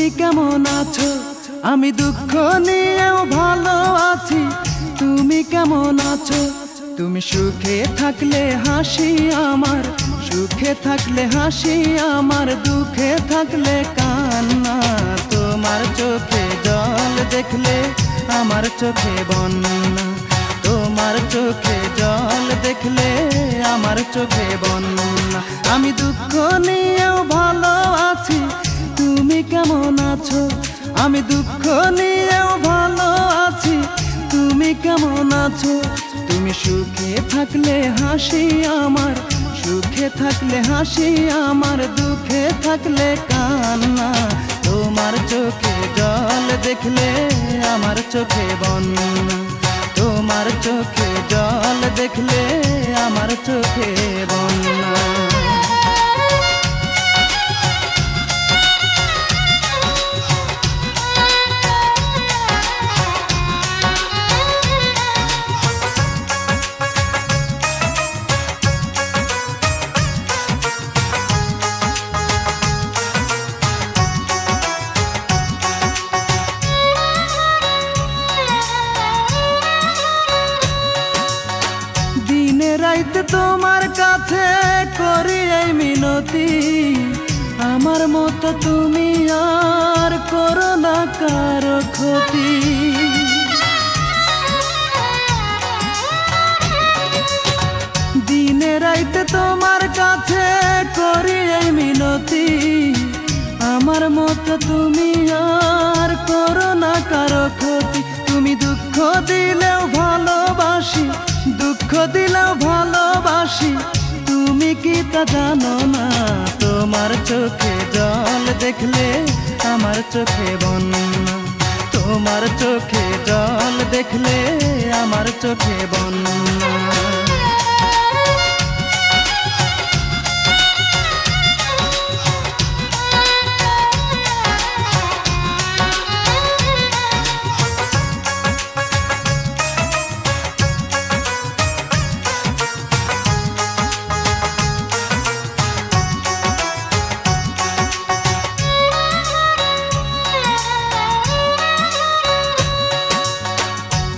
তুমি কেমন আছো? আমি দুঃখ নিয়েও ভালো আছি। তুমি কেমন আছো? তুমি সুখে থাকলে হাসি আমার, সুখে থাকলে হাসি আমার, দুঃখে থাকলে কান্না। তোমার চোখে জল দেখলে আমার চোখে বন্যা, তোমার চোখে জল দেখলে আমার চোখে বন্যা। আমি দুঃখ নিয়েও ভালো আছি। তুমি কেমন আছো? আমি দুঃখ নিয়েও ভালো আছি। তুমি কেমন আছো? তুমি সুখে থাকলে হাসি আমার, সুখে থাকলে হাসি আমার, দুঃখে থাকলে কান্না। তোমার চোখে জল দেখলে আমার চোখে বন্যা, তোমার চোখে জল দেখলে আমার চোখে বন্যা। রাইতে তোমার কাছে করি এই মিনতি, আমার মতো তুমি আর করো না কারো ক্ষতি। দিনে রাইতে তোমার কাছে করি এই মিনতি, আমার মতো তুমি আর করো না কারো ক্ষতি। তুমি দুঃখ দিলেও ভালোবাসি, দুঃখ দিলেও ভালোবাসি, তুমি কি তা জানো না? তোমার চোখে জল দেখলে আমার চোখে বন্যা, তোমার চোখে জল দেখলে আমার চোখে বন্যা।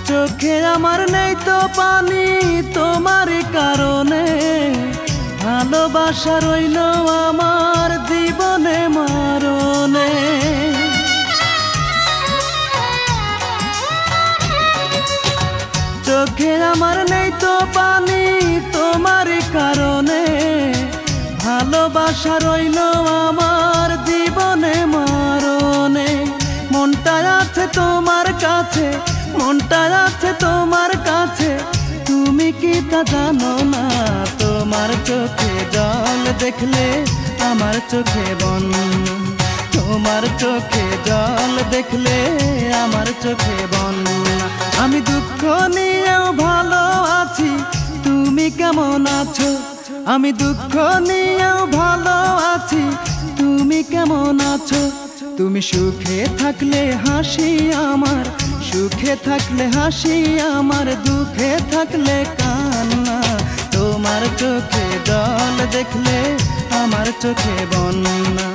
চোখে আমার নেই তো পানি তোমার কারণে, ভালোবাসা রইল আমার জীবনে মরণে। চোখে আমার নেই তো পানি তোমার কারণে, ভালোবাসা রইল আমার জীবনে মরণে। মনটা আছে তোমার কাছে, মনটা আছে তোমার কাছে, তুমি কি তা জানো না? তোমার চোখে জল দেখলে আমার চোখে বন্যা, তোমার চোখে জল দেখলে আমার চোখে বন্যা। আমি দুঃখ নিয়েও ভালো আছি। তুমি কেমন আছো? আমি দুঃখ নিয়েও ভালো আছি। তুমি কেমন আছো? তুমি সুখে থাকলে হাসি আমার, সুখে থাকলে হাসি আমার, দুঃখে থাকলে কান্না। তোমার চোখে জল দেখলে আমার চোখে বন্যা,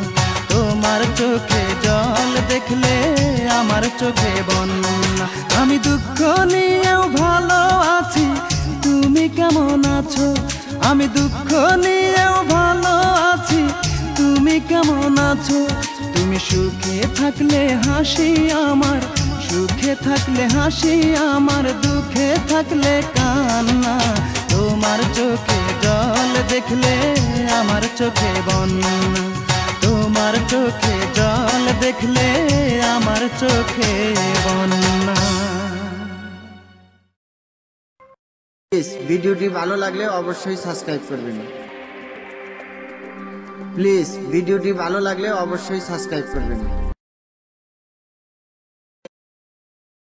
তোমার চোখে জল দেখলে আমার চোখে বন্যা। আমি দুঃখ নিয়েও ভালো আছি। তুমি কেমন আছো? আমি দুঃখ নিয়েও ভালো আছি। তুমি কেমন আছো? তুমি সুখে থাকলে হাসি আমার, সুখে থাকলে হাসি আমার, দুঃখে থাকলে কান্না। তোমার চোখে জল দেখলে আমার চোখে বন্যা, তোমার চোখে জল দেখলে আমার চোখে বন্যা। প্লিজ ভিডিওটি ভালো লাগলে অবশ্যই সাবস্ক্রাইব করবেন। প্লিজ ভিডিওটি ভালো লাগলে অবশ্যই সাবস্ক্রাইব করবেন।